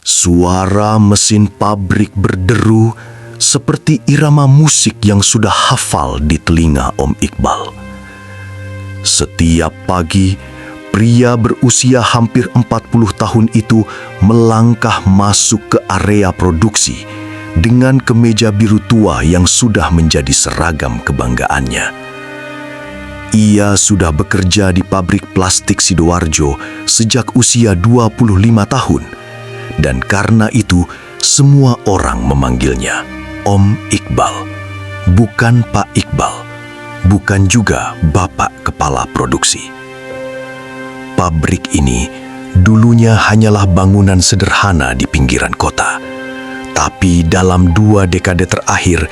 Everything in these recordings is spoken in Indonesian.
Suara mesin pabrik berderu seperti irama musik yang sudah hafal di telinga Om Iqbal. Setiap pagi, pria berusia hampir 40 tahun itu melangkah masuk ke area produksi dengan kemeja biru tua yang sudah menjadi seragam kebanggaannya. Ia sudah bekerja di pabrik plastik Sidoarjo sejak usia 25 tahun. Dan karena itu, semua orang memanggilnya Om Iqbal, bukan Pak Iqbal, bukan juga Bapak Kepala Produksi. Pabrik ini dulunya hanyalah bangunan sederhana di pinggiran kota. Tapi dalam 2 dekade terakhir,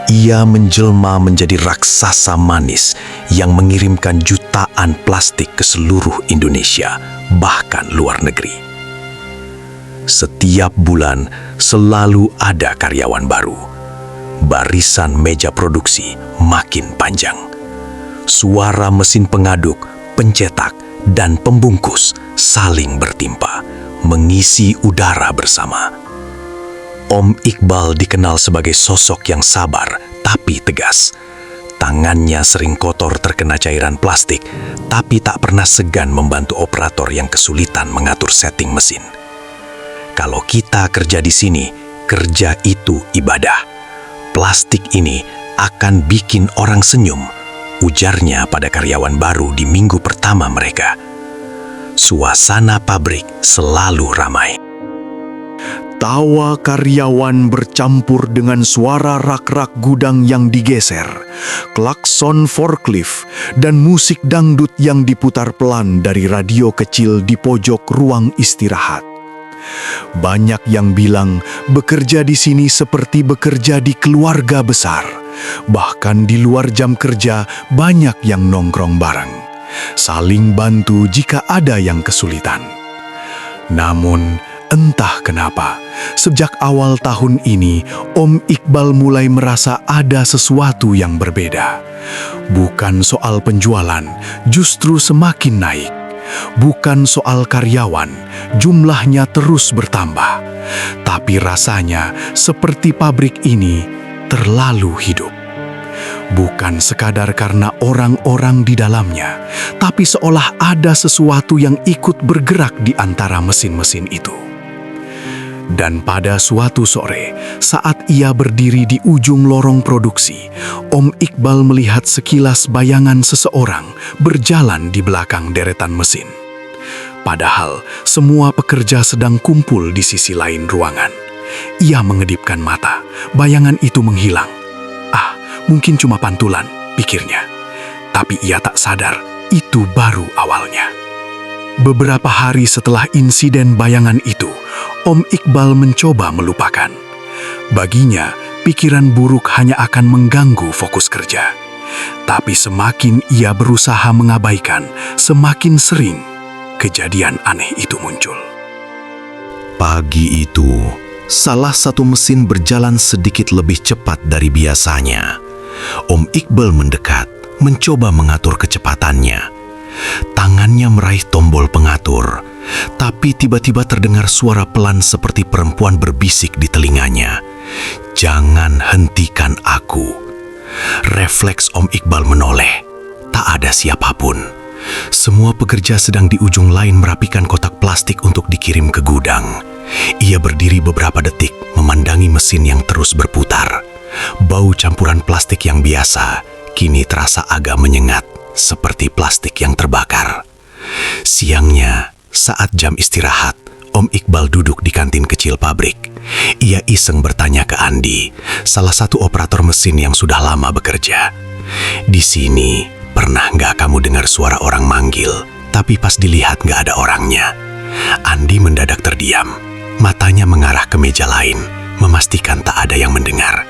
ia menjelma menjadi raksasa manis yang mengirimkan jutaan plastik ke seluruh Indonesia, bahkan luar negeri. Setiap bulan selalu ada karyawan baru. Barisan meja produksi makin panjang. Suara mesin pengaduk, pencetak, dan pembungkus saling bertimpa, mengisi udara bersama. Om Iqbal dikenal sebagai sosok yang sabar tapi tegas. Tangannya sering kotor terkena cairan plastik, tapi tak pernah segan membantu operator yang kesulitan mengatur setting mesin. Kalau kita kerja di sini, kerja itu ibadah. Plastik ini akan bikin orang senyum, ujarnya pada karyawan baru di minggu pertama mereka. Suasana pabrik selalu ramai. Tawa karyawan bercampur dengan suara rak-rak gudang yang digeser, klakson forklift, dan musik dangdut yang diputar pelan dari radio kecil di pojok ruang istirahat. Banyak yang bilang bekerja di sini seperti bekerja di keluarga besar. Bahkan di luar jam kerja banyak yang nongkrong bareng, saling bantu jika ada yang kesulitan. Namun entah kenapa, sejak awal tahun ini Om Iqbal mulai merasa ada sesuatu yang berbeda. Bukan soal penjualan, justru semakin naik. Bukan soal karyawan, jumlahnya terus bertambah. Tapi rasanya seperti pabrik ini terlalu hidup. Bukan sekadar karena orang-orang di dalamnya, tapi seolah ada sesuatu yang ikut bergerak di antara mesin-mesin itu. Dan pada suatu sore, saat ia berdiri di ujung lorong produksi, Om Iqbal melihat sekilas bayangan seseorang berjalan di belakang deretan mesin. Padahal semua pekerja sedang kumpul di sisi lain ruangan. Ia mengedipkan mata, bayangan itu menghilang. Ah, mungkin cuma pantulan, pikirnya. Tapi ia tak sadar, itu baru awalnya. Beberapa hari setelah insiden bayangan itu, Om Iqbal mencoba melupakan. Baginya, pikiran buruk hanya akan mengganggu fokus kerja. Tapi semakin ia berusaha mengabaikan, semakin sering kejadian aneh itu muncul. Pagi itu, salah satu mesin berjalan sedikit lebih cepat dari biasanya. Om Iqbal mendekat, mencoba mengatur kecepatannya. Tangannya meraih tombol pengatur, tapi tiba-tiba terdengar suara pelan seperti perempuan berbisik di telinganya. "Jangan hentikan aku." Refleks Om Iqbal menoleh. Tak ada siapapun. Semua pekerja sedang di ujung lain merapikan kotak plastik untuk dikirim ke gudang. Ia berdiri beberapa detik memandangi mesin yang terus berputar. Bau campuran plastik yang biasa kini terasa agak menyengat, seperti plastik yang terbakar. Siangnya, saat jam istirahat, Om Iqbal duduk di kantin kecil pabrik. Ia iseng bertanya ke Andi, salah satu operator mesin yang sudah lama bekerja. "Di sini, pernah nggak kamu dengar suara orang manggil, tapi pas dilihat nggak ada orangnya?" Andi mendadak terdiam, matanya mengarah ke meja lain, memastikan tak ada yang mendengar.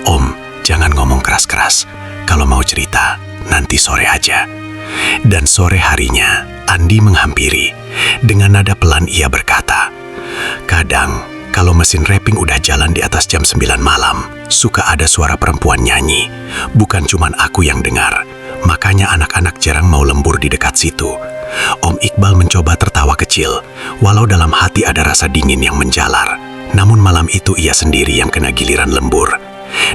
"Om, jangan ngomong keras-keras. Kalau mau cerita, nanti sore aja." Dan sore harinya, Andi menghampiri. Dengan nada pelan ia berkata, "Kadang, kalau mesin wrapping udah jalan di atas jam 9 malam, suka ada suara perempuan nyanyi. Bukan cuman aku yang dengar. Makanya anak-anak jarang mau lembur di dekat situ. Om Iqbal mencoba tertawa kecil, walau dalam hati ada rasa dingin yang menjalar. Namun malam itu ia sendiri yang kena giliran lembur.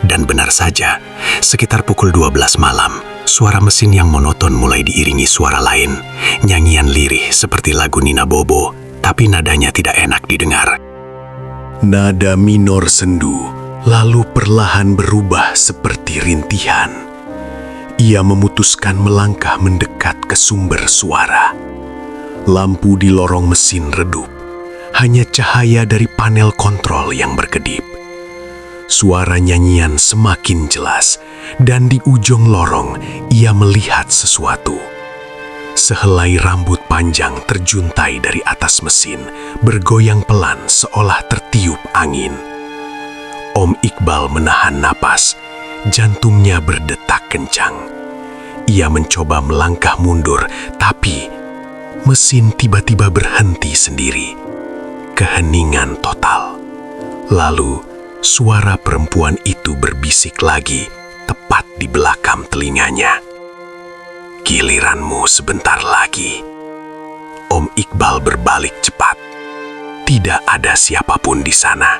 Dan benar saja, sekitar pukul 12 malam, suara mesin yang monoton mulai diiringi suara lain. Nyanyian lirih seperti lagu Nina Bobo, tapi nadanya tidak enak didengar. Nada minor sendu, lalu perlahan berubah seperti rintihan. Ia memutuskan melangkah mendekat ke sumber suara. Lampu di lorong mesin redup, hanya cahaya dari panel kontrol yang berkedip. Suara nyanyian semakin jelas, dan di ujung lorong ia melihat sesuatu. Sehelai rambut panjang terjuntai dari atas mesin, bergoyang pelan seolah tertiup angin. Om Iqbal menahan napas, jantungnya berdetak kencang. Ia mencoba melangkah mundur, tapi mesin tiba-tiba berhenti sendiri. Keheningan total. Lalu, suara perempuan itu berbisik lagi, tepat di belakang telinganya. "Giliranmu sebentar lagi." Om Iqbal berbalik cepat. Tidak ada siapapun di sana.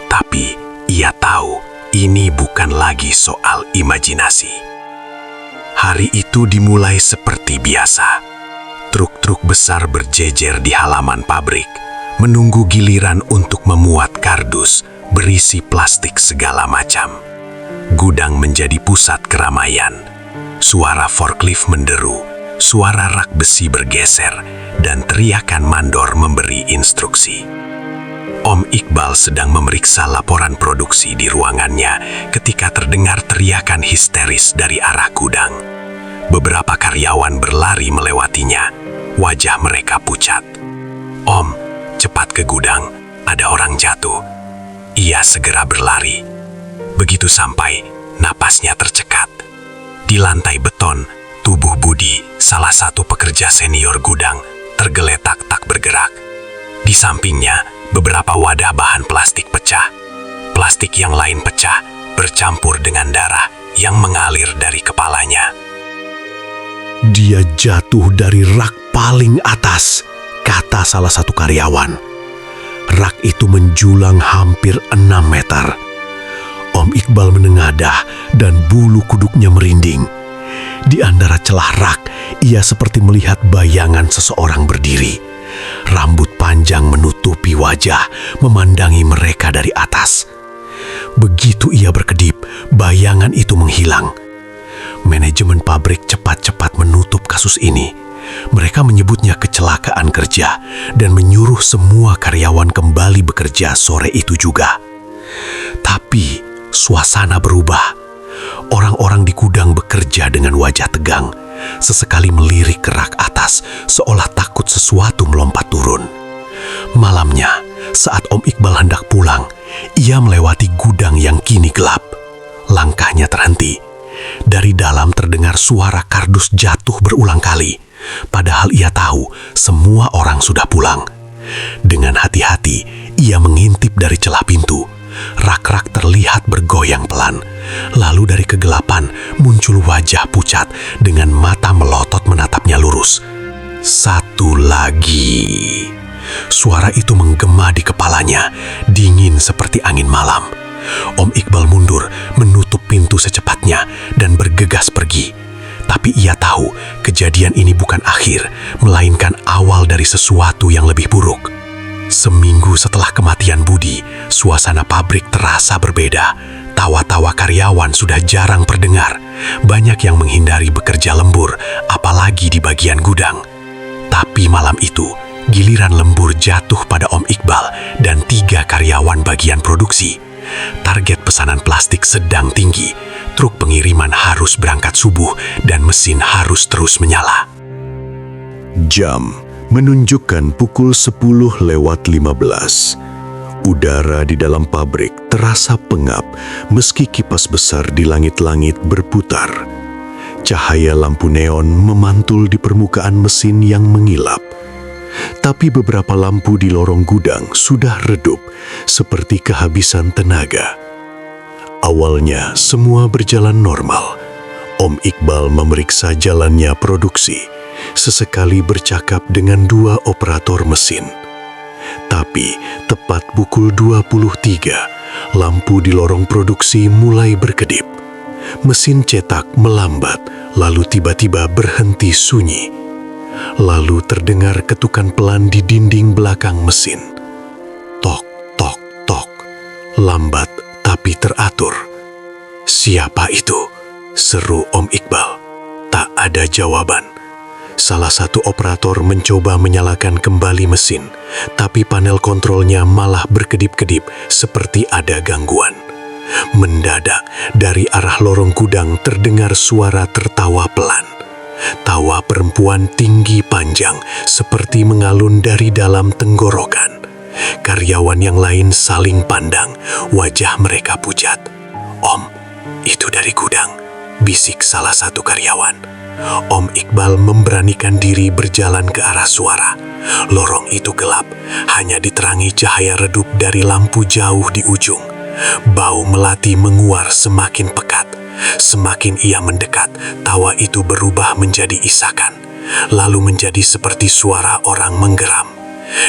Tapi ia tahu ini bukan lagi soal imajinasi. Hari itu dimulai seperti biasa. Truk-truk besar berjejer di halaman pabrik, menunggu giliran untuk memuat kardus berisi plastik segala macam. Gudang menjadi pusat keramaian. Suara forklift menderu, suara rak besi bergeser, dan teriakan mandor memberi instruksi. Om Iqbal sedang memeriksa laporan produksi di ruangannya ketika terdengar teriakan histeris dari arah gudang. Beberapa karyawan berlari melewatinya, wajah mereka pucat. "Om, cepat ke gudang, ada orang jatuh." Ia segera berlari. Begitu sampai, napasnya tercekat. Di lantai beton, tubuh Budi, salah satu pekerja senior gudang, tergeletak tak bergerak. Di sampingnya, beberapa wadah bahan plastik pecah. Plastik yang lain pecah, bercampur dengan darah yang mengalir dari kepalanya. "Dia jatuh dari rak paling atas," kata salah satu karyawan. Rak itu menjulang hampir 6 meter. Om Iqbal menengadah dan bulu kuduknya merinding. Di antara celah rak, ia seperti melihat bayangan seseorang berdiri. Rambut panjang menutupi wajah, memandangi mereka dari atas. Begitu ia berkedip, bayangan itu menghilang. Manajemen pabrik cepat-cepat menutup kasus ini. Mereka menyebutnya kecelakaan kerja dan menyuruh semua karyawan kembali bekerja sore itu juga. Tapi suasana berubah. Orang-orang di gudang bekerja dengan wajah tegang, sesekali melirik ke rak atas seolah takut sesuatu melompat turun. Malamnya, saat Om Iqbal hendak pulang, ia melewati gudang yang kini gelap. Langkahnya terhenti. Dari dalam terdengar suara kardus jatuh berulang kali, padahal ia tahu semua orang sudah pulang. Dengan hati-hati, ia mengintip dari celah pintu. Rak-rak terlihat bergoyang pelan. Lalu dari kegelapan muncul wajah pucat dengan mata melotot menatapnya lurus. "Satu lagi." Suara itu menggema di kepalanya, dingin seperti angin malam. Om Iqbal mundur, menutup pintu secepatnya, dan bergegas pergi. Tapi ia tahu kejadian ini bukan akhir, melainkan awal dari sesuatu yang lebih buruk. Seminggu setelah kematian Budi, suasana pabrik terasa berbeda. Tawa-tawa karyawan sudah jarang terdengar. Banyak yang menghindari bekerja lembur, apalagi di bagian gudang. Tapi malam itu, giliran lembur jatuh pada Om Iqbal dan 3 karyawan bagian produksi. Target pesanan plastik sedang tinggi. Truk pengiriman harus berangkat subuh dan mesin harus terus menyala. Jam menunjukkan pukul 10:15. Udara di dalam pabrik terasa pengap meski kipas besar di langit-langit berputar. Cahaya lampu neon memantul di permukaan mesin yang mengilap. Tapi beberapa lampu di lorong gudang sudah redup, seperti kehabisan tenaga. Awalnya semua berjalan normal. Om Iqbal memeriksa jalannya produksi. sesekali bercakap dengan dua operator mesin. Tapi tepat pukul 23, lampu di lorong produksi mulai berkedip. Mesin cetak melambat, lalu tiba-tiba berhenti sunyi. Lalu terdengar ketukan pelan di dinding belakang mesin. Tok, tok, tok. Lambat tapi teratur. "Siapa itu?" seru Om Iqbal. Tak ada jawaban. Salah satu operator mencoba menyalakan kembali mesin, tapi panel kontrolnya malah berkedip-kedip seperti ada gangguan. Mendadak, dari arah lorong gudang terdengar suara tertawa pelan. Tawa perempuan tinggi panjang seperti mengalun dari dalam tenggorokan. Karyawan yang lain saling pandang, wajah mereka pucat. "Om, itu dari gudang," bisik salah satu karyawan. Om Iqbal memberanikan diri berjalan ke arah suara. Lorong itu gelap, hanya diterangi cahaya redup dari lampu jauh di ujung. Bau melati menguar semakin pekat. Semakin ia mendekat, tawa itu berubah menjadi isakan, lalu menjadi seperti suara orang menggeram.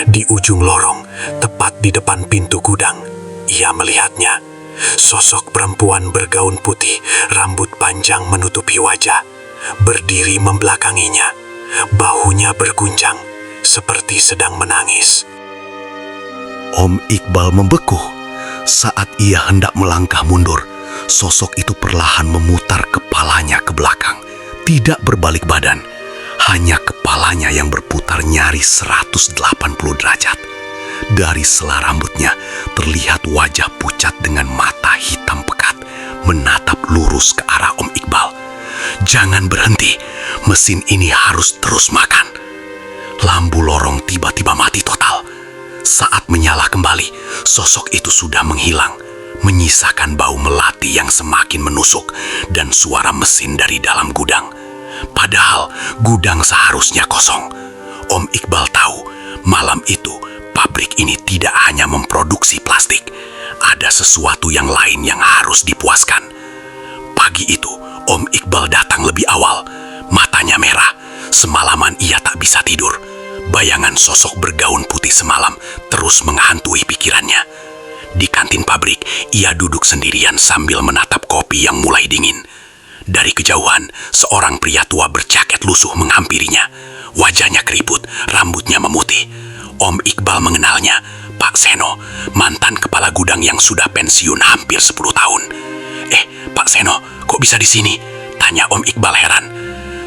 Di ujung lorong, tepat di depan pintu gudang, ia melihatnya. Sosok perempuan bergaun putih, rambut panjang menutupi wajah, berdiri membelakanginya. Bahunya berguncang, seperti sedang menangis. Om Iqbal membeku. Saat ia hendak melangkah mundur, sosok itu perlahan memutar kepalanya ke belakang. Tidak berbalik badan, hanya kepalanya yang berputar nyaris 180 derajat. Dari sela rambutnya terlihat wajah pucat dengan mata hitam pekat, menatap lurus ke arah Om Iqbal. "Jangan berhenti, mesin ini harus terus makan." Lampu lorong tiba-tiba mati total. Saat menyala kembali, sosok itu sudah menghilang, menyisakan bau melati yang semakin menusuk dan suara mesin dari dalam gudang. Padahal gudang seharusnya kosong. Om Iqbal tahu, malam itu pabrik ini tidak hanya memproduksi plastik. Ada sesuatu yang lain yang harus dipuaskan. Pagi itu, Om Iqbal datang lebih awal. Matanya merah. Semalaman ia tak bisa tidur. Bayangan sosok bergaun putih semalam terus menghantui pikirannya. Di kantin pabrik, ia duduk sendirian sambil menatap kopi yang mulai dingin. Dari kejauhan, seorang pria tua berjaket lusuh menghampirinya. Wajahnya keriput, rambutnya memutih. Om Iqbal mengenalnya, Pak Seno, mantan kepala gudang yang sudah pensiun hampir 10 tahun. Pak Seno, kok bisa di sini?" tanya Om Iqbal heran.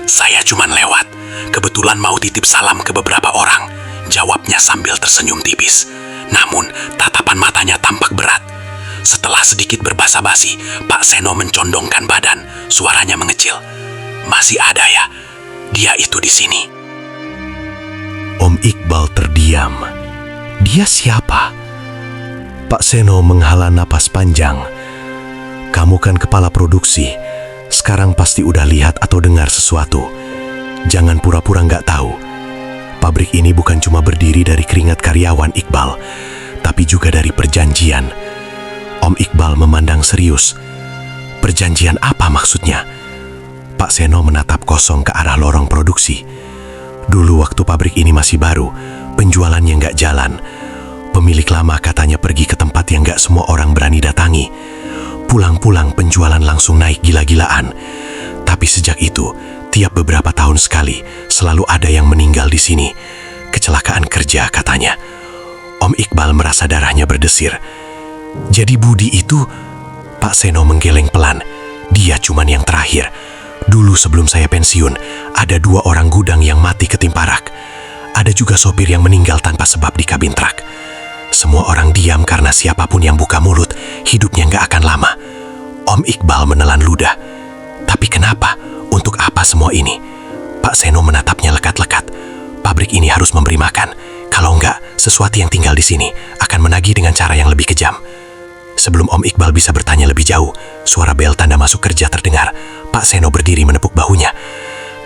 "Saya cuman lewat. Kebetulan mau titip salam ke beberapa orang," jawabnya sambil tersenyum tipis. Namun, tatapan matanya tampak berat. Setelah sedikit berbasa-basi, Pak Seno mencondongkan badan, suaranya mengecil. "Masih ada ya? Dia itu di sini." Om Iqbal terdiam. Dia siapa? Pak Seno menghela napas panjang. "Kamu kan kepala produksi. Sekarang pasti udah lihat atau dengar sesuatu. Jangan pura-pura nggak tahu. Pabrik ini bukan cuma berdiri dari keringat karyawan Iqbal, tapi juga dari perjanjian." Om Iqbal memandang serius. "Perjanjian apa maksudnya?" Pak Seno menatap kosong ke arah lorong produksi. "Dulu waktu pabrik ini masih baru, penjualannya nggak jalan. Pemilik lama katanya pergi ke tempat yang nggak semua orang berani datangi. Pulang-pulang penjualan langsung naik gila-gilaan. Tapi sejak itu, tiap beberapa tahun sekali, selalu ada yang meninggal di sini. Kecelakaan kerja katanya." Om Iqbal merasa darahnya berdesir. "Jadi Budi itu..." Pak Seno menggeleng pelan. "Dia cuman yang terakhir. Dulu sebelum saya pensiun, ada 2 orang gudang yang mati ketimpa rak. Ada juga sopir yang meninggal tanpa sebab di kabin truk. Semua orang diam karena siapapun yang buka mulut, hidupnya nggak akan lama." Om Iqbal menelan ludah. "Tapi kenapa? Untuk apa semua ini?" Pak Seno menatapnya lekat-lekat. "Pabrik ini harus memberi makan. Kalau enggak, sesuatu yang tinggal di sini akan menagih dengan cara yang lebih kejam." Sebelum Om Iqbal bisa bertanya lebih jauh, suara bel tanda masuk kerja terdengar. Pak Seno berdiri menepuk bahunya.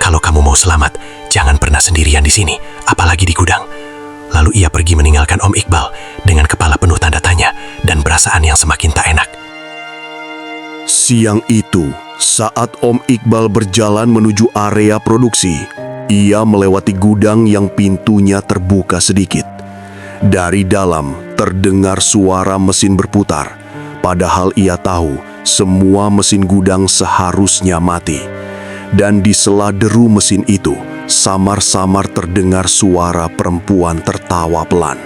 "Kalau kamu mau selamat, jangan pernah sendirian di sini, apalagi di gudang." Lalu ia pergi meninggalkan Om Iqbal dengan kepala penuh tanda tanya dan perasaan yang semakin tak enak. Siang itu, saat Om Iqbal berjalan menuju area produksi, Ia melewati gudang yang pintunya terbuka sedikit. Dari dalam terdengar suara mesin berputar, padahal ia tahu semua mesin gudang seharusnya mati. Dan di sela deru mesin itu, samar-samar terdengar suara perempuan tertawa pelan.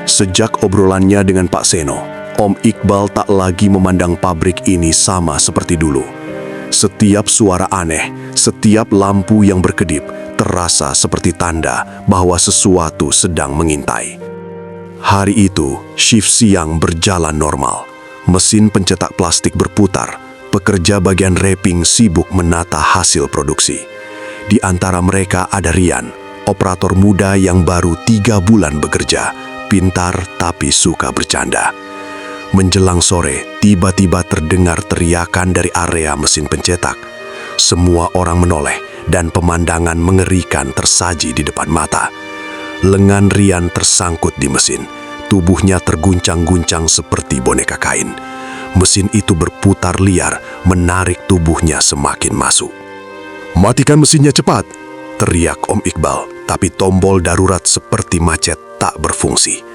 Sejak obrolannya dengan Pak Seno, Om Iqbal tak lagi memandang pabrik ini sama seperti dulu. Setiap suara aneh, setiap lampu yang berkedip, terasa seperti tanda bahwa sesuatu sedang mengintai. Hari itu, shift siang berjalan normal. Mesin pencetak plastik berputar, pekerja bagian wrapping sibuk menata hasil produksi. Di antara mereka ada Rian, operator muda yang baru 3 bulan bekerja, pintar tapi suka bercanda. Menjelang sore, tiba-tiba terdengar teriakan dari area mesin pencetak. Semua orang menoleh dan pemandangan mengerikan tersaji di depan mata. Lengan Rian tersangkut di mesin, tubuhnya terguncang-guncang seperti boneka kain. Mesin itu berputar liar, menarik tubuhnya semakin masuk. "Matikan mesinnya cepat!" teriak Om Iqbal, tapi tombol darurat seperti macet tak berfungsi.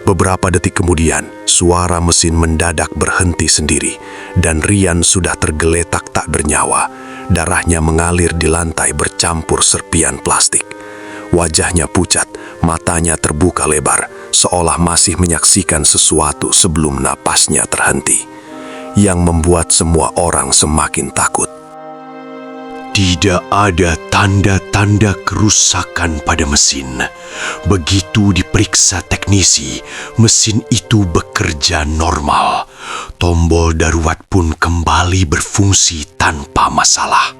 Beberapa detik kemudian, suara mesin mendadak berhenti sendiri, dan Rian sudah tergeletak tak bernyawa. Darahnya mengalir di lantai bercampur serpian plastik. Wajahnya pucat, matanya terbuka lebar, seolah masih menyaksikan sesuatu sebelum napasnya terhenti, yang membuat semua orang semakin takut. Tidak ada tanda-tanda kerusakan pada mesin. Begitu diperiksa teknisi, mesin itu bekerja normal. Tombol darurat pun kembali berfungsi tanpa masalah.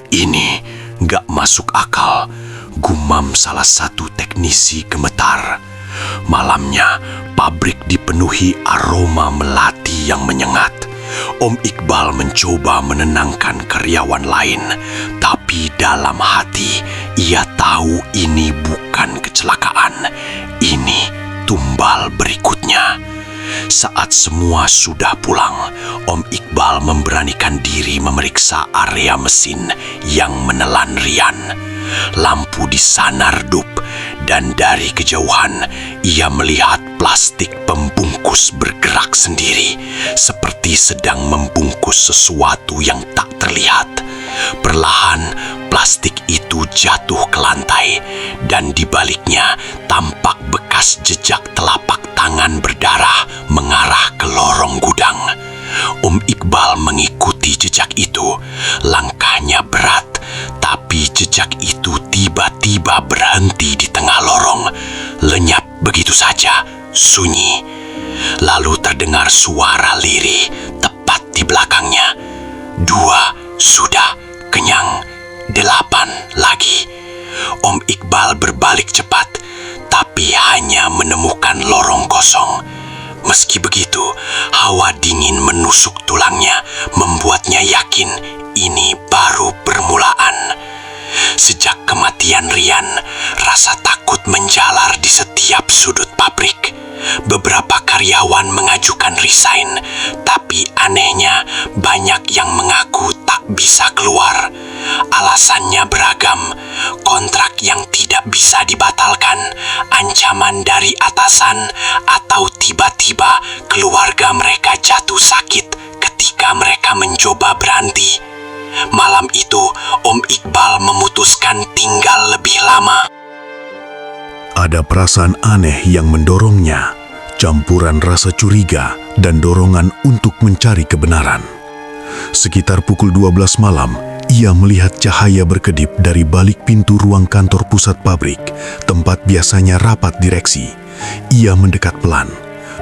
"Ini gak masuk akal," gumam salah satu teknisi gemetar. Malamnya, pabrik dipenuhi aroma melati yang menyengat. Om Iqbal mencoba menenangkan karyawan lain, tapi dalam hati ia tahu ini bukan kecelakaan, ini tumbal berikutnya. Saat semua sudah pulang, Om Iqbal memberanikan diri memeriksa area mesin yang menelan Rian. Lampu di sana redup, dan dari kejauhan ia melihat plastik pembungkus bergerak sendiri, seperti sedang membungkus sesuatu yang tak terlihat. Perlahan, plastik itu jatuh ke lantai, dan di baliknya tampak bekas jejak telapak tangan berdarah mengarah ke lorong gudang. Om Iqbal mengikuti jejak itu. Langkahnya berat, tapi jejak itu tiba-tiba berhenti di tengah lorong. Lenyap begitu saja, sunyi. Lalu terdengar suara lirih tepat di belakangnya. 2 sudah, kenyang. 8 lagi. Om Iqbal berbalik cepat, tapi hanya menemukan lorong kosong. Meski begitu, hawa dingin menusuk tulangnya, membuatnya yakin ini baru permulaan. Sejak kematian Rian, rasa takut menjalar di setiap sudut pabrik. Beberapa karyawan mengajukan resign, tapi anehnya banyak yang mengaku tak bisa keluar. Alasannya beragam: kontrak yang tidak bisa dibatalkan, ancaman dari atasan, atau tiba-tiba keluarga mereka jatuh sakit ketika mereka mencoba berhenti. Malam itu, Om Iqbal memutuskan tinggal lebih lama. Ada perasaan aneh yang mendorongnya, campuran rasa curiga dan dorongan untuk mencari kebenaran. Sekitar pukul 12 malam, ia melihat cahaya berkedip dari balik pintu ruang kantor pusat pabrik, tempat biasanya rapat direksi. Ia mendekat pelan.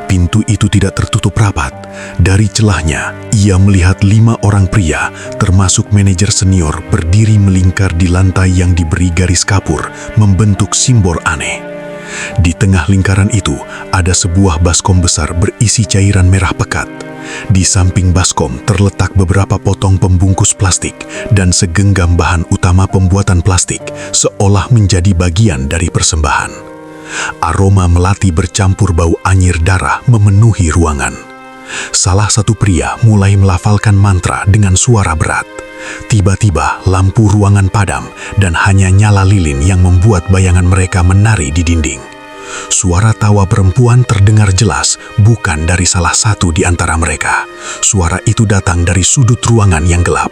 Pintu itu tidak tertutup rapat. Dari celahnya, ia melihat 5 orang pria, termasuk manajer senior, berdiri melingkar di lantai yang diberi garis kapur, membentuk simbol aneh. Di tengah lingkaran itu, ada sebuah baskom besar berisi cairan merah pekat. Di samping baskom terletak beberapa potong pembungkus plastik dan segenggam bahan utama pembuatan plastik, seolah menjadi bagian dari persembahan. Aroma melati bercampur bau anyir darah memenuhi ruangan. Salah satu pria mulai melafalkan mantra dengan suara berat. Tiba-tiba lampu ruangan padam dan hanya nyala lilin yang membuat bayangan mereka menari di dinding. Suara tawa perempuan terdengar jelas, bukan dari salah satu di antara mereka. Suara itu datang dari sudut ruangan yang gelap.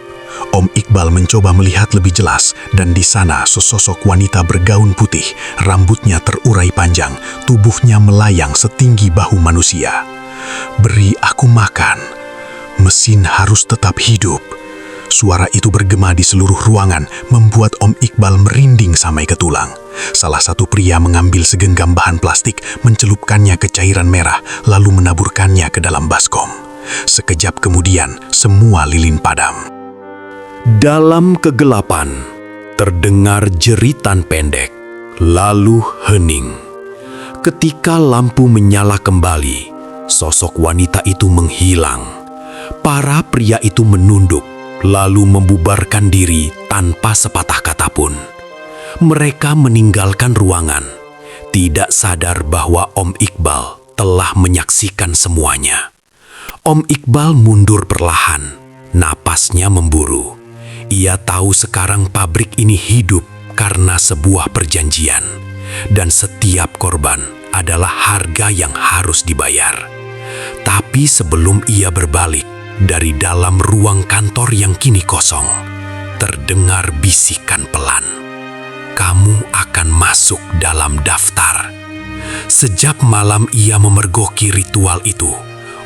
Om Iqbal mencoba melihat lebih jelas, dan di sana sesosok wanita bergaun putih, rambutnya terurai panjang, tubuhnya melayang setinggi bahu manusia. "Beri aku makan. Mesin harus tetap hidup." Suara itu bergema di seluruh ruangan, membuat Om Iqbal merinding sampai ke tulang. Salah satu pria mengambil segenggam bahan plastik, mencelupkannya ke cairan merah, lalu menaburkannya ke dalam baskom. Sekejap kemudian, semua lilin padam. Dalam kegelapan, terdengar jeritan pendek, lalu hening. Ketika lampu menyala kembali, sosok wanita itu menghilang. Para pria itu menunduk, lalu membubarkan diri tanpa sepatah kata pun. Mereka meninggalkan ruangan, tidak sadar bahwa Om Iqbal telah menyaksikan semuanya. Om Iqbal mundur perlahan, napasnya memburu. Ia tahu sekarang pabrik ini hidup karena sebuah perjanjian, dan setiap korban adalah harga yang harus dibayar. Tapi sebelum ia berbalik, dari dalam ruang kantor yang kini kosong, terdengar bisikan pelan. "Kamu akan masuk dalam daftar." Sejak malam ia memergoki ritual itu,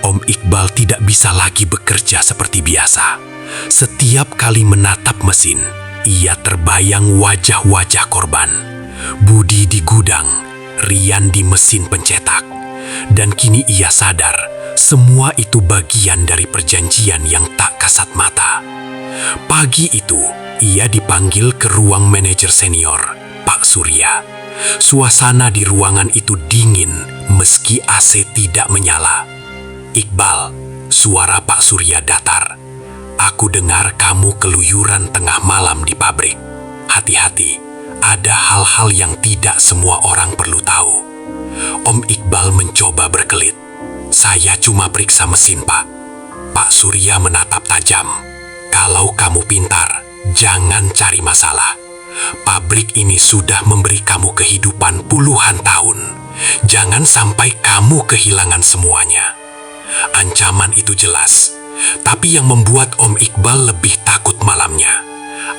Om Iqbal tidak bisa lagi bekerja seperti biasa. Setiap kali menatap mesin, ia terbayang wajah-wajah korban. Budi di gudang, Rian di mesin pencetak. Dan kini ia sadar, semua itu bagian dari perjanjian yang tak kasat mata. Pagi itu, ia dipanggil ke ruang manajer senior, Pak Surya. Suasana di ruangan itu dingin meski AC tidak menyala. "Iqbal," suara Pak Surya datar. "Aku dengar kamu keluyuran tengah malam di pabrik. Hati-hati, ada hal-hal yang tidak semua orang perlu tahu." Om Iqbal mencoba berkelit. "Saya cuma periksa mesin, Pak." Pak Surya menatap tajam. "Kalau kamu pintar, jangan cari masalah. Pabrik ini sudah memberi kamu kehidupan puluhan tahun. Jangan sampai kamu kehilangan semuanya." Ancaman itu jelas, tapi yang membuat Om Iqbal lebih takut malamnya,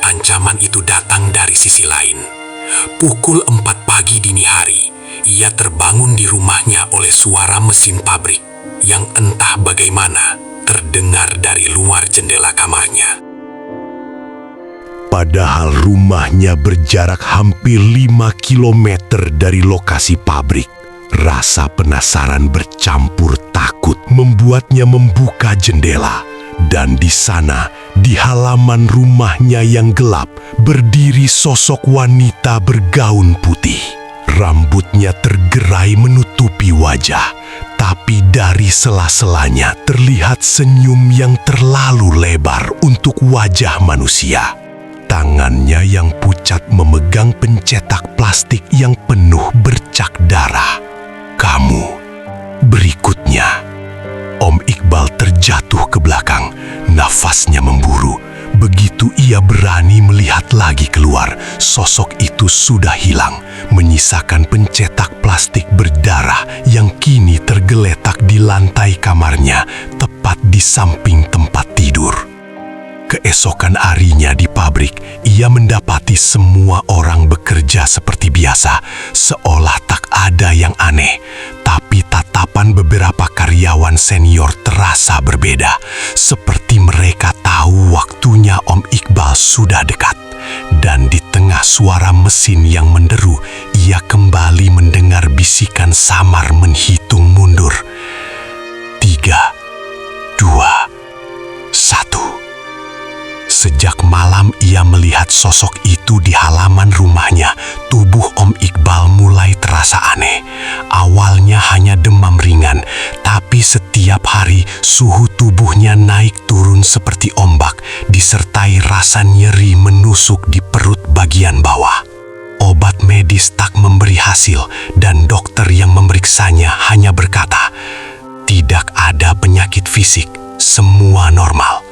ancaman itu datang dari sisi lain. Pukul 4 pagi dini hari, ia terbangun di rumahnya oleh suara mesin pabrik yang entah bagaimana terdengar dari luar jendela kamarnya. Padahal rumahnya berjarak hampir 5 kilometer dari lokasi pabrik. Rasa penasaran bercampur takut membuatnya membuka jendela. Dan di sana, di halaman rumahnya yang gelap, berdiri sosok wanita bergaun putih. Rambutnya tergerai menutupi wajah, tapi dari sela-selanya terlihat senyum yang terlalu lebar untuk wajah manusia. Tangannya yang pucat memegang pencetak plastik yang penuh bercak darah. "Kamu berikutnya." Om Iqbal terjatuh ke belakang, nafasnya memburu. Begitu ia berani melihat lagi keluar, sosok itu sudah hilang, menyisakan pencetak plastik berdarah yang kini tergeletak di lantai kamarnya, tepat di samping tempat tidur. Keesokan harinya di pabrik, ia mendapati semua orang bekerja seperti biasa, seolah tak ada yang aneh. Tapi tatapan beberapa karyawan senior terasa berbeda, seperti mereka tahu waktunya Om Iqbal sudah dekat. Dan di tengah suara mesin yang menderu, ia kembali mendengar bisikan samar menghitung mundur. 3, 2, 1. Sejak malam ia melihat sosok itu di halaman rumahnya, tubuh Om Iqbal mulai terasa aneh. Awalnya hanya demam ringan, tapi setiap hari suhu tubuhnya naik turun seperti ombak, disertai rasa nyeri menusuk di perut bagian bawah. Obat medis tak memberi hasil, dan dokter yang memeriksanya hanya berkata, "Tidak ada penyakit fisik, semua normal."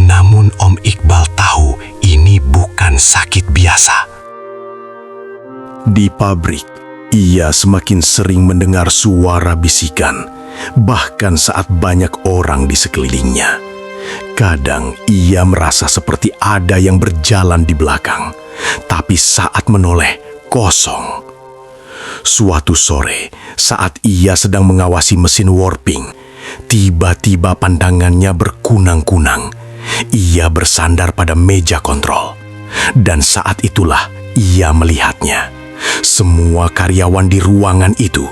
Namun Om Iqbal tahu ini bukan sakit biasa. Di pabrik, ia semakin sering mendengar suara bisikan, bahkan saat banyak orang di sekelilingnya. Kadang ia merasa seperti ada yang berjalan di belakang, tapi saat menoleh, kosong. Suatu sore, saat ia sedang mengawasi mesin warping, tiba-tiba pandangannya berkunang-kunang. Ia bersandar pada meja kontrol, dan saat itulah ia melihatnya. Semua karyawan di ruangan itu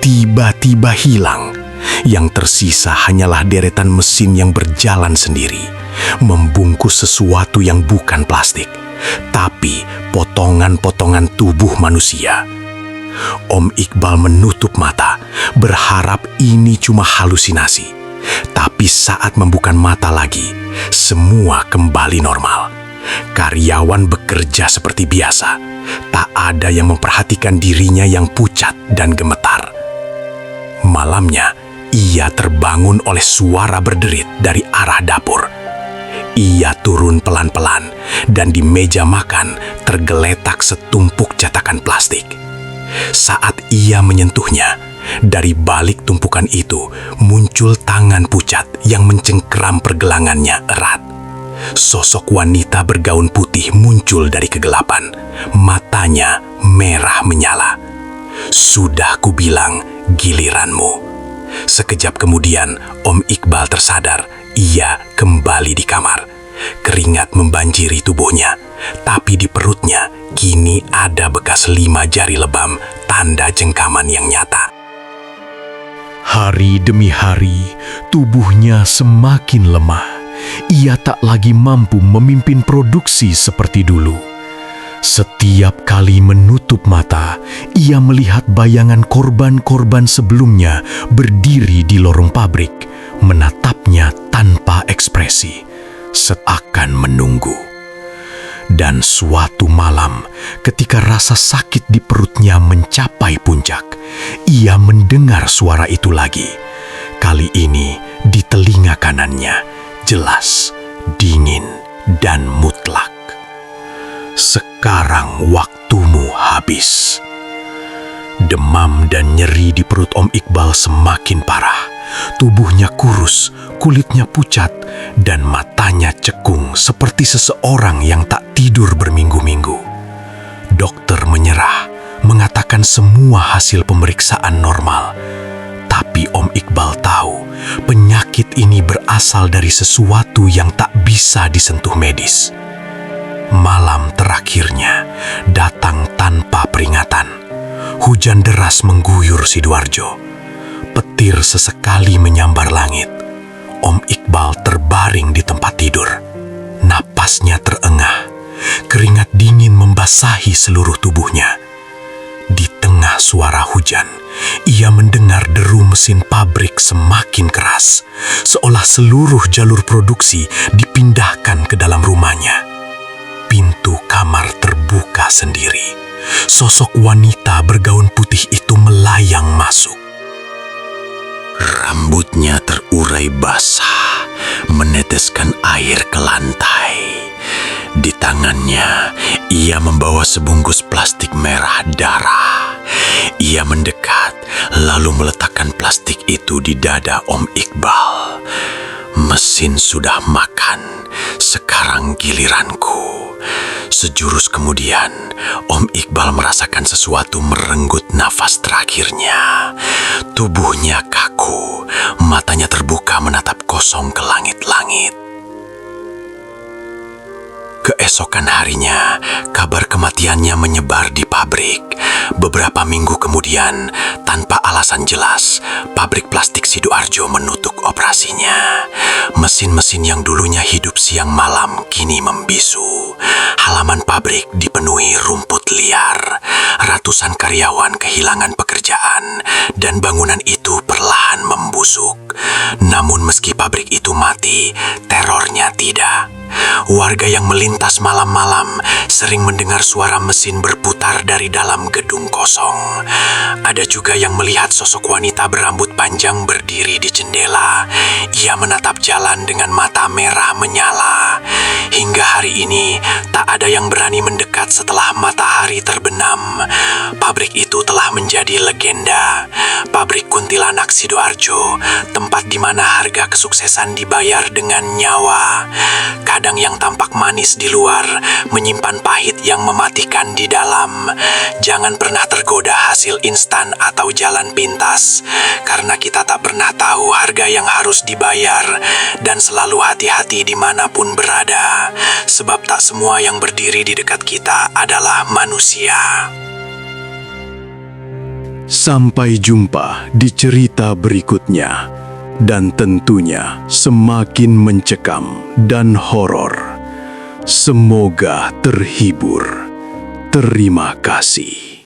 tiba-tiba hilang. Yang tersisa hanyalah deretan mesin yang berjalan sendiri, membungkus sesuatu yang bukan plastik, tapi potongan-potongan tubuh manusia. Om Iqbal menutup mata, berharap ini cuma halusinasi. Tapi saat membuka mata lagi, semua kembali normal. Karyawan bekerja seperti biasa. Tak ada yang memperhatikan dirinya yang pucat dan gemetar. Malamnya, ia terbangun oleh suara berderit dari arah dapur. Ia turun pelan-pelan, dan di meja makan tergeletak setumpuk cetakan plastik. Saat ia menyentuhnya, dari balik tumpukan itu muncul tangan pucat yang mencengkeram pergelangannya erat. Sosok wanita bergaun putih muncul dari kegelapan. Matanya merah menyala. "Sudah kubilang, giliranmu." Sekejap kemudian, Om Iqbal tersadar. Ia kembali di kamar. Keringat membanjiri tubuhnya, tapi di perutnya kini ada bekas 5 jari lebam, tanda jengkaman yang nyata. Hari demi hari, tubuhnya semakin lemah. Ia tak lagi mampu memimpin produksi seperti dulu. Setiap kali menutup mata, ia melihat bayangan korban-korban sebelumnya berdiri di lorong pabrik, menatapnya tanpa ekspresi, seakan menunggu. Dan suatu malam, ketika rasa sakit di perutnya mencapai puncak, ia mendengar suara itu lagi. Kali ini di telinga kanannya, jelas, dingin, dan mutlak. "Sekarang waktumu habis." Demam dan nyeri di perut Om Iqbal semakin parah. Tubuhnya kurus, kulitnya pucat, dan matanya cekung seperti seseorang yang tak tidur berminggu-minggu. Dokter menyerah, mengatakan semua hasil pemeriksaan normal. Tapi Om Iqbal tahu, penyakit ini berasal dari sesuatu yang tak bisa disentuh medis. Malam terakhirnya datang tanpa peringatan. Hujan deras mengguyur Sidoarjo. Petir sesekali menyambar langit. Om Iqbal terbaring di tempat tidur. Napasnya terengah. Keringat dingin membasahi seluruh tubuhnya. Di tengah suara hujan, ia mendengar deru mesin pabrik semakin keras, seolah seluruh jalur produksi dipindahkan ke dalam rumahnya. Pintu kamar terbuka sendiri. Sosok wanita bergaun putih itu melayang masuk. Rambutnya terurai basah, meneteskan air ke lantai. Di tangannya, ia membawa sebungkus plastik merah darah. Ia mendekat, lalu meletakkan plastik itu di dada Om Iqbal. "Mesin sudah makan, sekarang giliranku." Sejurus kemudian, Om Iqbal merasakan sesuatu merenggut nafas terakhirnya. Tubuhnya kaku, matanya terbuka menatap kosong ke langit-langit. Keesokan harinya, kabar kematiannya menyebar di pabrik. Beberapa minggu kemudian, tanpa alasan jelas, pabrik plastik Sidoarjo menutup operasinya. Mesin-mesin yang dulunya hidup siang malam kini membisu. Halaman pabrik dipenuhi rumput liar. Ratusan karyawan kehilangan pekerjaan, dan bangunan itu perlahan membusuk. Namun meski pabrik itu mati, terornya tidak. Warga yang melintas malam-malam sering mendengar suara mesin berputar dari dalam gedung kosong. Ada juga yang melihat sosok wanita berambut panjang berdiri di jendela. Ia menatap jalan dengan mata merah menyala. Hingga hari ini, tak ada yang berani mendekat setelah matahari terbenam. Pabrik itu telah menjadi legenda. Pabrik Kuntilanak Sidoarjo, tempat di mana harga kesuksesan dibayar dengan nyawa. Kadang yang tampak manis di luar, menyimpan pahit yang mematikan di dalam. Jangan pernah tergoda hasil instan atau jalan pintas, karena kita tak pernah tahu harga yang harus dibayar, dan selalu hati-hati dimanapun berada, sebab tak semua yang berdiri di dekat kita adalah manusia. Sampai jumpa di cerita berikutnya, dan tentunya semakin mencekam dan horor. Semoga terhibur. Terima kasih.